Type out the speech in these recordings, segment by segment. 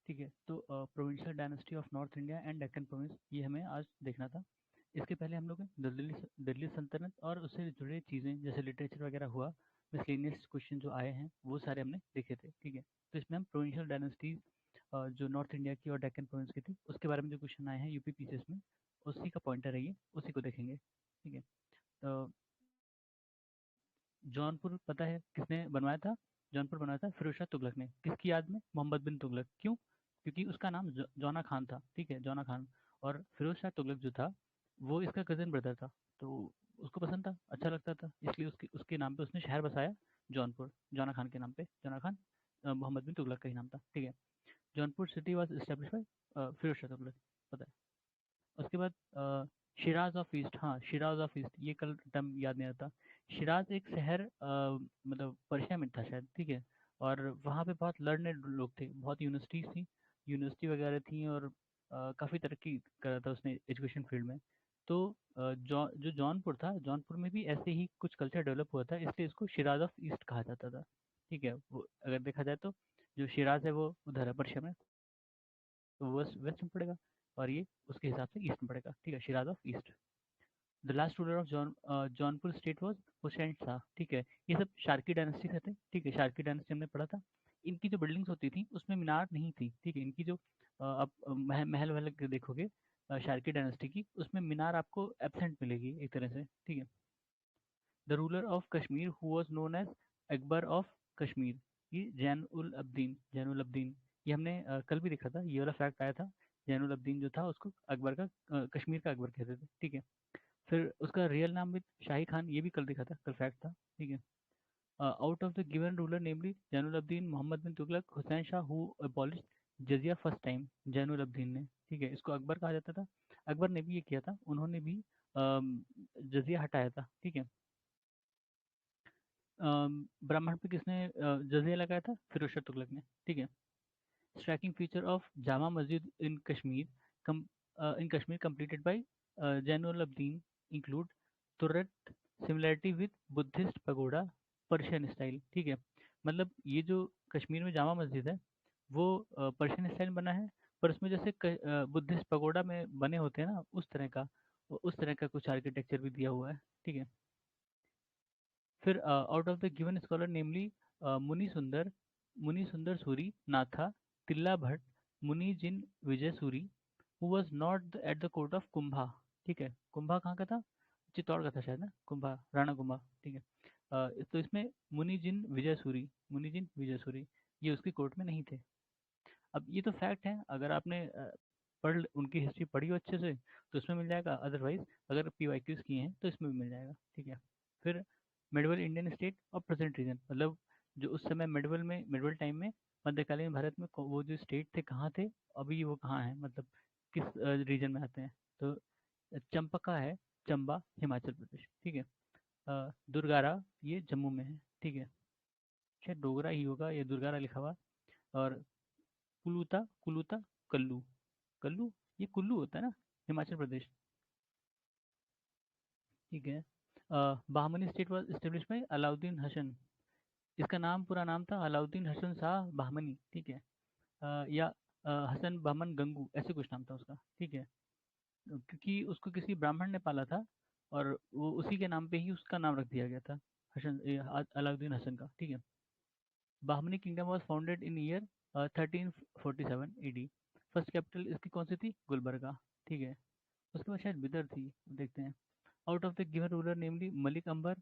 ठीक है। तो provincial dynasty of north India and Deccan province, ये हमें आज देखना था। इसके पहले हम लोग दिल्ली सल्तनत और उससे जुड़े चीज़ें जैसे लिटरेचर वगैरह हुआ, मिसलेनियस क्वेश्चन जो आए हैं वो सारे हमने देखे थे। ठीक है। तो इसमें हम प्रोविंशियल डायनेस्टीज जो नॉर्थ इंडिया की और डेक्कन प्रोविंस की थी उसके बारे में जो क्वेश्चन आए हैं यूपी पीसीएस में, उसी का पॉइंटर है ये, उसी को देखेंगे। ठीक है। तो जौनपुर पता है किसने बनवाया था? जौनपुर बनाया था फिरोज शाह तुगलक ने। किसकी याद में? मोहम्मद बिन तुगलक। क्यों? क्योंकि उसका नाम जौना खान था। ठीक है, जौना खान। और फिरोज शाह तुगलक जो था वो इसका कजिन ब्रदर था, तो उसको पसंद था, अच्छा लगता था, इसलिए उसके उसके नाम पे उसने शहर बसाया जौनपुर, जौना खान के नाम पे। जौना खान मोहम्मद बिन तुगलक का ही नाम था। ठीक है। Jaunpur city was establish by Firoz Shah Tughlaq, पता है। उसके बाद शिराज ऑफ ईस्ट, हाँ शिराज ऑफ ईस्ट, ये कल टर्म याद नहीं आता। शिराज एक शहर मतलब पर्शिया में था शायद। ठीक है। और वहाँ पे बहुत लर्नेड लोग थे, बहुत यूनिवर्सिटीज थी, यूनिवर्सिटी वगैरह थी, और काफ़ी तरक्की कर रहा था उसने एजुकेशन फील्ड में। तो जो जौनपुर था, जौनपुर में भी ऐसे ही कुछ कल्चर डेवलप हुआ था, इसलिए इसको शिराज ऑफ ईस्ट कहा जाता था। ठीक है। वो अगर देखा जाए तो जो शिराज है वो उधर है पर्शिया में, तो वो वेस्ट में पड़ेगा, और ये उसके हिसाब से ईस्ट में पड़ेगा। ठीक है, Siraj of east. The last ruler of Jaunpur state was Hussain Shah. ठीक है। ये सब शार्की डायनेस्टी से थे। ठीक है, शार्की डायनेस्टी हमने पढ़ा था। इनकी जो बिल्डिंग्स होती थी उसमें मीनार नहीं थी। ठीक है। इनकी जो आप महल वहल के देखोगे शार्की डायनेस्टी की, उसमें मीनार आपको एब्सेंट मिलेगी एक तरह से। ठीक है। The ruler of Kashmir who was known as Akbar of Kashmir, ये जैन उल अब्दीन, जैन उल अब्दीन। ये हमने कल भी देखा था, ये वाला फैक्ट आया था। जैन उल अब्दीन जो था उसको अकबर का कश्मीर का अकबर कहते थे। ठीक है। फिर उसका रियल नाम भी शाही खान, ये भी कल देखा था, कल फैक्ट था। ठीक है। Out of the given ruler namely Zainul Abidin Mohammad bin Tughlaq Husain Shah who abolish jizya first time, Zainul Abidin ने। ठीक है, इसको अकबर कहा जाता था। अकबर ने भी ये किया था, उन्होंने भी जजिया हटाया था। ठीक है। ब्राह्मण पे किसने जजिया लगाया था? फिरोज शाह तुगलक ने। ठीक है। Striking feature of Jama Masjid in Kashmir in Kashmir completed by Jainul Abidin include तुरत similarity with Buddhist pagoda Persian style. ठीक है। मतलब ये जो कश्मीर में जामा मस्जिद है वो पर्शियन स्टाइल बना है, पर उसमें जैसे बुद्धिस्ट पगोडा में बने होते हैं ना, उस तरह का, उस तरह का कुछ आर्किटेक्चर भी दिया हुआ है। ठीक है। फिर out of the given scholar namely Muni Sundar Suri, Natha, Tilla Bhatt, Muni Jin Vijay Suri, who was not at the court of Kumbha. ठीक है। कुंभा कहाँ का था? चित्तौड़ का था शायद ना, कुंभा, राणा कुंभा। ठीक है। तो इसमें मुनि जिन विजय सूरी ये उसकी कोर्ट में नहीं थे। अब ये तो फैक्ट है, अगर आपने उनकी हिस्ट्री पढ़ी हो अच्छे से तो उसमें मिल जाएगा, अदरवाइज अगर पीवाईक्यूज किए हैं तो इसमें भी मिल जाएगा। ठीक है। फिर मिडवल इंडियन स्टेट और प्रेजेंट रीजन, मतलब जो उस समय मिडवल टाइम में मध्यकालीन भारत में वो जो स्टेट थे कहाँ थे, अभी वो कहाँ है, मतलब किस रीजन में आते हैं। तो चंपका है, चंबा हिमाचल प्रदेश। ठीक है। दुर्गारा ये जम्मू में है। ठीक है। शायद डोगरा ही होगा, ये दुर्गारा लिखा हुआ। और कुलूता, कुलूता, कल्लू, कल्लू, ये कुल्लू होता है ना, हिमाचल प्रदेश। ठीक है। Bahmani state was establish by Alauddin Hasan. इसका नाम, पूरा नाम था अलाउद्दीन हसन शाह बाहमनी। ठीक है। या हसन बहमन गंगू, ऐसे कुछ नाम था उसका। ठीक है। क्योंकि उसको किसी ब्राह्मण ने पाला था, और वो उसी के नाम पे ही उसका नाम रख दिया गया था, अलाउद्दीन हसन का। ठीक है। Bahmani kingdom was founded in year 1347 AD। First capital इसकी कौन सी थी? गुलबर्गा। ठीक है। उसके बाद शायद बिदर थी, देखते हैं। Out of the given ruler namely Malik Ambar,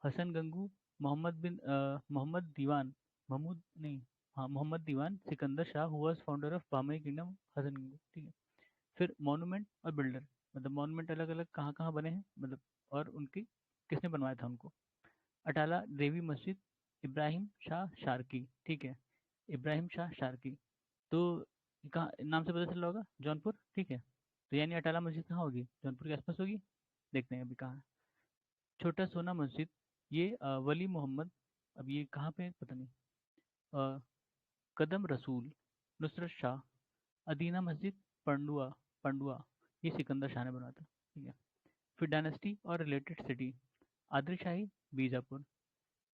Hasan Gangu, Mohammad Diwan, Mahmud नहीं, हाँ Mohammad Diwan, Sikandar Shah who was founder of Bahmani kingdom, Hasan Gangu. ठीक है। फिर मॉन्यूमेंट और बिल्डर, मतलब मॉन्यूमेंट अलग अलग कहाँ कहाँ बने हैं, मतलब और उनकी किसने बनवाया था उनको। अटाला देवी मस्जिद, इब्राहिम शाह शारकी। ठीक है। इब्राहिम शाह शारकी। तो ये कहाँ नाम से पता चल रहा होगा, जौनपुर। ठीक है। तो यानी अटाला मस्जिद कहाँ होगी? जौनपुर के आसपास होगी। देखते हैं अभी कहाँ है। छोटा सोना मस्जिद, ये वली मोहम्मद, अब ये कहाँ पे है पता नहीं। अ, कदम रसूल, नुसरत शाह, अदीना मस्जिद, पंडुआ, पंडुआ, ये सिकंदर शाह ने बनवाया था। ठीक है। फिर डायनेस्टी और रिलेटेड सिटी, आदिल शाही बीजापुर,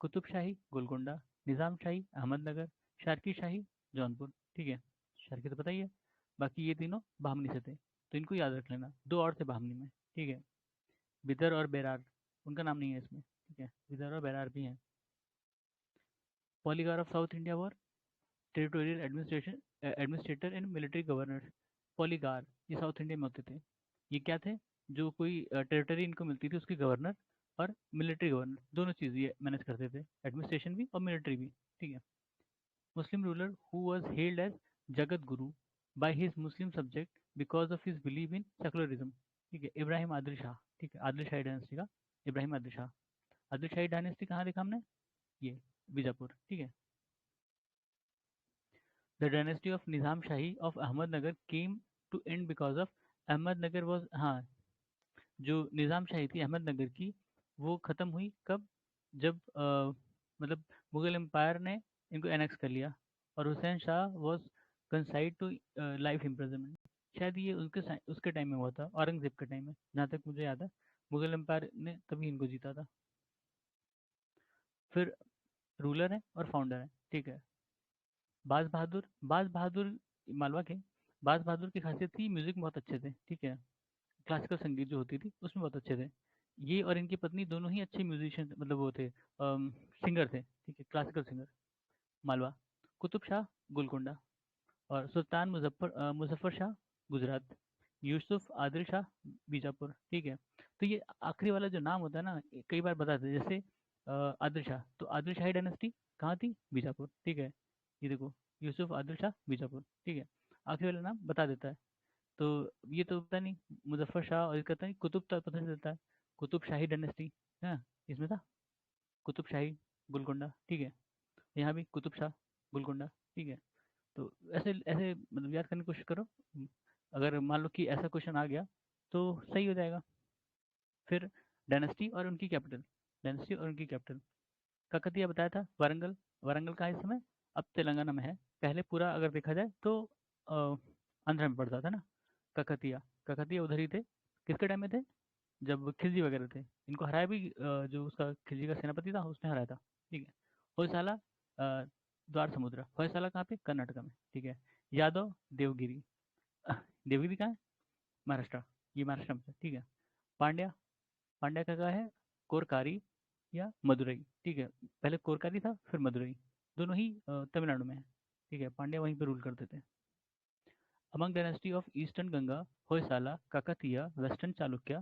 कुतुब शाही गोलकोंडा, निज़ाम शाही अहमदनगर, शारकी शाही जौनपुर। ठीक है। शार्की तो पता ही है। बाकी ये तीनों बामनी से थे, तो इनको याद रख लेना। दो और थे बामनी में, ठीक है, बिदर और बेरार। उनका नाम नहीं है इसमें, ठीक है, बिदर और बेरार भी हैं। Polygar of south India were, territorial administration, administrator and military governor. Polygar ये साउथ इंडिया में होते थे। ये क्या थे? जो कोई टेरिटरी इनको मिलती थी उसके गवर्नर और मिलिट्री गवर्नर, दोनों चीज़ ये मैनेज करते थे, एडमिनिस्ट्रेशन भी और मिलिट्री भी, ठीक है। Muslim ruler who was hailed as Jagat Guru by his Muslim subject because of his belief in secularism, ठीक है, इब्राहिम आदिल शाह, ठीक है, आदिल शाही डायनेस्टी का इब्राहिम आदिल शाह। आदिल शाही डायनेस्टी कहाँ देखा हमने? ये बीजापुर, ठीक है। The dynasty of Nizam Shahi of Ahmednagar came to end because of Ahmednagar was, हाँ, जो निज़ाम शाही थी अहमदनगर की, वो ख़त्म हुई कब? जब मतलब मुगल एम्पायर ने इनको एनेक्स कर लिया और Hussain Shah was consigned to life imprisonment. शायद ये उसके टाइम में हुआ था, औरंगजेब के टाइम में, जहाँ तक मुझे याद है। मुगल एम्पायर ने तभी इनको जीता था। फिर रूलर है और फाउंडर है, ठीक है। बाज बहादुर, बाज बहादुर मालवा के। बाज बहादुर की खासियत थी म्यूजिक में बहुत अच्छे थे, ठीक है, क्लासिकल संगीत जो होती थी उसमें बहुत अच्छे थे। ये और इनकी पत्नी दोनों ही अच्छे म्यूजिशियन, मतलब वो थे, सिंगर थे, ठीक है, क्लासिकल सिंगर। मालवा। कुतुब शाह गोलकोंडा। और सुल्तान मुजफ्फर शाह गुजरात। यूसुफ आदिल शाह बीजापुर, ठीक है। तो ये आखिरी वाला जो नाम होता है ना, ये कई बार बताते हैं, जैसे आदिल शाह, तो आदिल शाही डायनेस्टी कहाँ थी? बीजापुर, ठीक है। ये देखो, यूसुफ आदिल शाह बीजापुर, ठीक है, आखिरी वाला नाम बता देता है। तो ये तो पता नहीं, मुजफ्फर शाह, और इसका पता नहीं, कुतुब तो पता चलता है, कुतुब शाही डायनेस्टी है इसमें था, कुतुब शाही गोलकोंडा, ठीक है। यहाँ भी कुतुब शाह गोलकोंडा, ठीक है। तो ऐसे ऐसे मतलब याद करने की कोशिश करो। अगर मान लो कि ऐसा क्वेश्चन आ गया तो सही हो जाएगा। फिर डायनेस्टी और उनकी कैपिटल, डायनेस्टी और उनकी कैपिटल। काकतिया बताया था, वारंगल। वारंगल कहाँ है इस समय? अब तेलंगाना में है। पहले पूरा अगर देखा जाए तो अ, आंध्र में पड़ता था ना। काकतिया, काकतिया उधर ही थे। किसके टाइम में थे? जब खिलजी वगैरह थे। इनको हराया भी जो उसका खिलजी का सेनापति था उसने हराया था, ठीक है। होयसाला, द्वार समुद्र। होयसाला कहाँ पे? कर्नाटक में, ठीक है। यादव, देवगिरी। देवगिरी कहाँ है? महाराष्ट्र। ये महाराष्ट्र में है, ठीक है। पांड्या, पांड्या का है कोरकारी या मदुरई, ठीक है। पहले कोरकारी था फिर मदुरई, दोनों ही तमिलनाडु में है, ठीक है। पांड्या वहीं पे रूल करते थे। Among dynasty of Eastern Ganga, Hoysala, Kakatiya, Western Chalukya,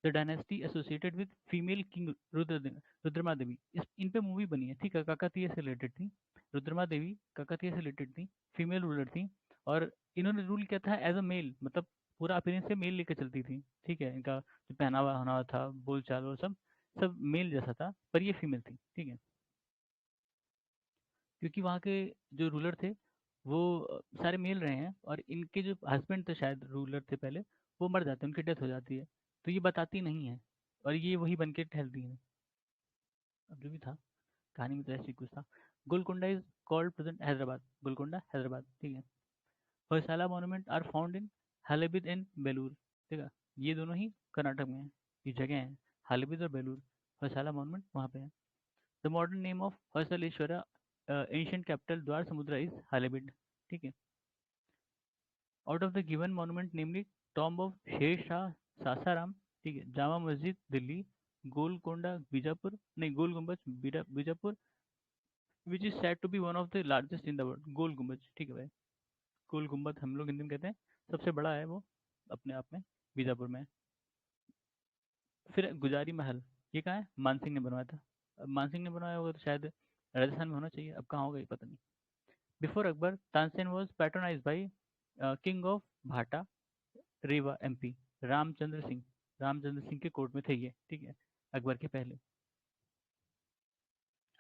the dynasty associated with female king Rudrama देवी। इस इन पे मूवी बनी है, ठीक है, काकतीय से रिलेटेड थी। रुद्रमा देवी काकतीय से रिलेटेड थी, फीमेल रूलर थी। और इन्होंने रूल किया था एज अ मेल, मतलब पूरा अपीयरेंस से मेल लेके चलती थी, ठीक है। इनका जो पहनावा होना था, बोलचाल और सब सब मेल जैसा था, पर ये फीमेल थी, ठीक है। क्योंकि वहाँ के जो रूलर थे वो सारे मेल रहे हैं, और इनके जो हस्बैंड थे शायद रूलर थे पहले, वो मर जाते हैं, उनकी डेथ हो जाती है, तो ये बताती नहीं है, और ये वही बन के ठहरती हैं। अब जो भी था, कहानी में तो ऐसे ही कुछ था। Golconda is called present Hyderabad, Golconda Hyderabad, ठीक है। Hoysala monument are found in Halebid and Belur, ठीक है। ये दोनों ही कर्नाटक में है, ये जगह है, हालेबिद और बेलूर। होयसाला मॉन्यूमेंट वहाँ पे है। The modern name of Hoysaleswara ancient capital Dwara Samudra is Halebid, ठीक है। Out of the given monument namely tomb of Sher Shah Sasaram, ठीक है, जामा मस्जिद दिल्ली, गोलकोंडा बीजापुर, नहीं Gol Gumbaz Bijapur, which is said to be one of the largest in the world. Gol Gumbaz, ठीक है भाई, गोल गुम्बद हम लोग हिंदी में कहते हैं, सबसे बड़ा है वो अपने आप में, बीजापुर में है। फिर गुजारी महल, ये कहाँ है? मानसिंह ने बनवाया था। अब मानसिंह ने बनवाया होगा तो शायद राजस्थान में होना चाहिए, अब कहाँ होगा ये पता नहीं। Before Akbar, Tansen was patronise by king of भाटा, रीवा एमपी, रामचंद्र सिंह। रामचंद्र सिंह के कोर्ट में थे ये, ठीक है, अकबर के पहले।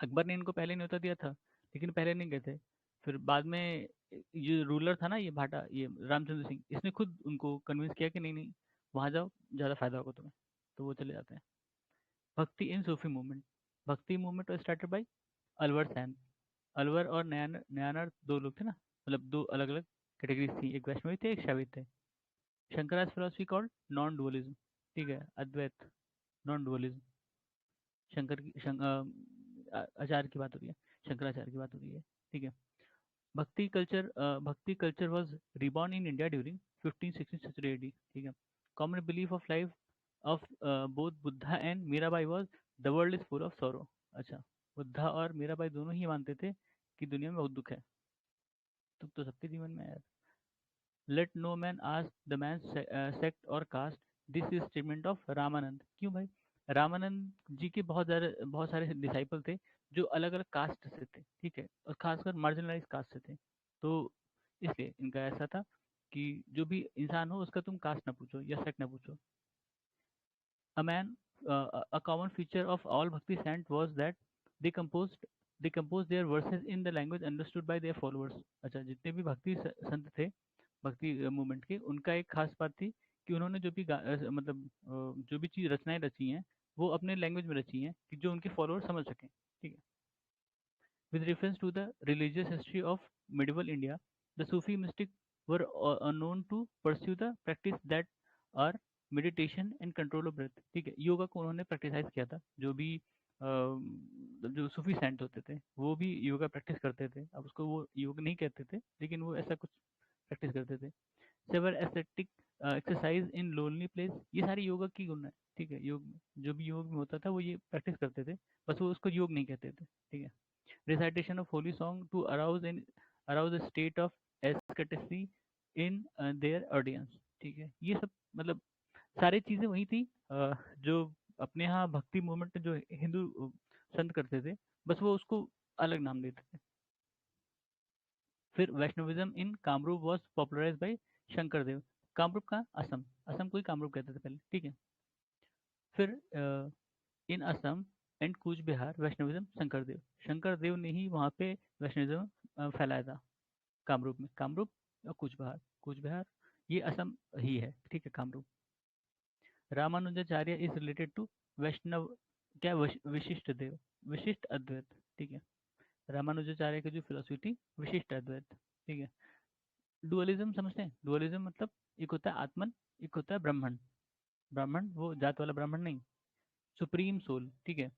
अकबर ने इनको पहले न्योता दिया था, लेकिन पहले नहीं गए थे। फिर बाद में ये रूलर था ना, ये भाटा, ये रामचंद्र सिंह, इसने खुद उनको कन्विंस किया कि नहीं नहीं, वहाँ जाओ, ज़्यादा फायदा होगा तुम्हें, तो वो चले जाते हैं। Bhakti in Sufi movement, bhakti movement और स्टार्टेड बाई अलवर सैन। अलवर और नयानर दो लोग थे ना, मतलब दो अलग अलग कैटेगरीज थी, एक वैष्णवी थे एक शैवित थे। शंकराज फिलोसफी कॉल्ड नॉन डुअलिज्म, ठीक है, अद्वैत, नॉन डुअलिज्म। आचार्य की बात हो रही है, शंकराचार्य की बात हो रही है, ठीक है। भक्ति culture was reborn in India during 15-16 century AD, ठीक है। Common belief of life of both Buddha and Mirabai was the world is full of sorrow. अच्छा, बुद्धा और मीराबाई दोनों ही मानते थे कि दुनिया में बहुत दुख है। दुख तो सबके जीवन में है। Let no man ask the man sect और caste, this is statement of Ramanand. क्यों भाई? रामानंद जी के बहुत सारे डिसाइपल थे जो अलग अलग कास्ट से थे, ठीक है, और खासकर मार्जिनलाइज कास्ट से थे। तो इसलिए इनका ऐसा था कि जो भी इंसान हो उसका तुम कास्ट ना पूछो या सेक्ट ना पूछो। A man, a common feature of all Bhakti saints was that they composed they composed their verses in the language understood by their followers। अच्छा, जितने भी संत थे भक्ति मूवमेंट के, उनका एक खास बात थी कि उन्होंने जो भी जो भी चीज़ रचनाएं रची हैं वो अपने लैंग्वेज में रची हैं कि जो उनके फॉलोअर समझ सकें, ठीक है। With reference to the religious history of medieval India, the Sufi mystics were known to pursue the practice that are meditation and control of breath। ठीक है, योगा को उन्होंने प्रैक्टिसाइज किया था। जो भी जो सूफी सेंट होते थे वो भी योगा प्रैक्टिस करते थे। अब उसको वो योग नहीं कहते थे, लेकिन वो ऐसा कुछ प्रैक्टिस करते थे। Severe aesthetic exercise in lonely place, ये सारी योगा की गुण है, ठीक है। योग जो भी योग में होता था वो ये प्रैक्टिस करते थे, बस वो उसको योग नहीं कहते थे, ठीक है। Recitation of holy song to arouse a state of ecstasy in their audience, ठीक है। ये सब मतलब सारी चीजें वही थी जो अपने यहाँ भक्ति मूवमेंट जो हिंदू संत करते थे, बस वो उसको अलग नाम देते थे। फिर Vaishnavism in Kamrup was popularise by Shankar Dev. Kamrup का असम, असम को ही कामरूप कहते थे पहले, ठीक है। फिर इन असम एंड कूच बिहार वैष्णविज्म शंकर देव ने ही वहाँ पे वैष्णविज्म फैलाया था। कामरूप में, कामरूप और कूच बिहार ये असम ही है, ठीक है, Kamrup. Ramanujacharya is related to Vaishnav, क्या विशिष्ट देव, विशिष्ट अद्वैत, ठीक है। रामानुजाचार्य की जो फिलोसफी थी विशिष्ट अद्वैत, ठीक है। डुअलिज्म समझते हैं? डुअलिज्म मतलब एक होता है आत्मन, एक होता है ब्राह्मण। ब्राह्मण वो जात वाला ब्राह्मण नहीं, सुप्रीम सोल, ठीक है।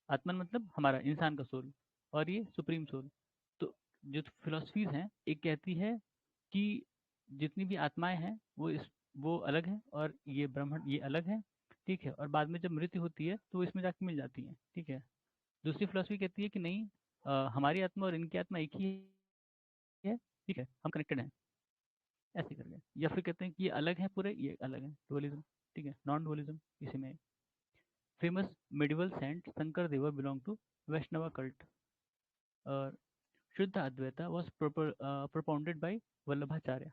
आत्मन मतलब हमारा इंसान का सोल, और ये सुप्रीम सोल। तो जो फिलोसफीज हैं, एक कहती है कि जितनी भी आत्माएं हैं वो अलग हैं, और ये ब्रह्मण ये अलग है, ठीक है। और बाद में जब मृत्यु होती है तो वो इसमें जाके मिल जाती है, ठीक है। दूसरी फिलोसफी कहती है कि नहीं, हमारी आत्मा और इनकी आत्मा एक ही है, ठीक है, हम कनेक्टेड हैं, ऐसे करके। या फिर कहते हैं कि ये अलग है पूरे, ये अलग है, डुअलिज्म, ठीक है, नॉन डुअलिज्म इसी में। फेमस मेडिवल सेंट शंकर देवा बिलोंग टू वैष्णवा कल्ट। और Shuddha Advaita was propounded by Vallabhacharya,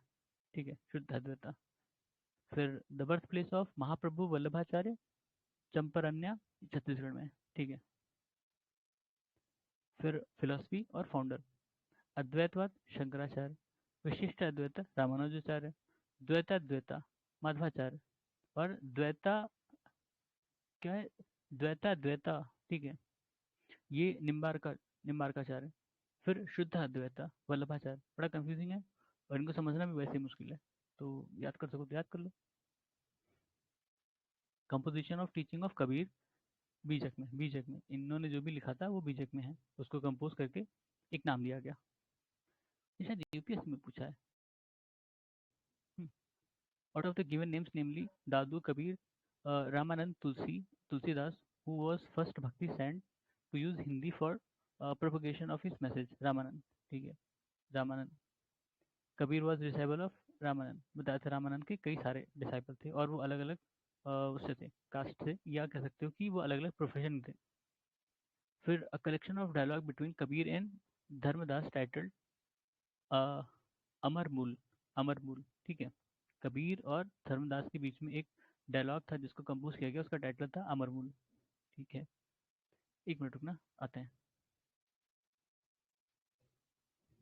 ठीक है, शुद्ध अद्वैता। फिर the birth place of Mahaprabhu Vallabhacharya Champaranya, Chhattisgarh में, ठीक है। फिर फिलोसफी और फाउंडर, अद्वैतवाद शंकराचार्य, विशिष्ट अद्वैता रामानुजाचार्य, द्वैता माधवाचार्य, और द्वैता क्या है, द्वैता, ठीक है, ये निम्बारकाचार्य। फिर शुद्ध अद्वैता वल्लभाचार्य, बड़ा कंफ्यूजिंग है और इनको समझना भी वैसे ही मुश्किल है, तो याद कर सको तो याद कर लो। Composition of teaching of Kabir, Bijak में इन्होंने जो भी लिखा था वो बीजक में है, उसको कंपोज करके एक नाम दिया गया। ये शायद यूपीएससी में पूछा है। Out of the given names namely Dadu Kabir, Ramanand Tulsidas, who was first bhakti saint to use Hindi for propagation of his message, Ramanand, ठीक है, Ramanand. Kabir was disciple of Ramanand, बताया था रामानंद के कई सारे डिसाइबल थे, और वो अलग अलग उससे थे, कास्ट से, या कह सकते हो कि वो अलग अलग प्रोफेशन थे। फिर a collection of dialogue between Kabir and Dharmdas titled Amarmul, Amarmul, ठीक है। कबीर और धर्मदास के बीच में एक डायलॉग था जिसको कंपोज किया गया, उसका टाइटल था अमरमूल, ठीक है। एक मिनट रुकना, आते हैं।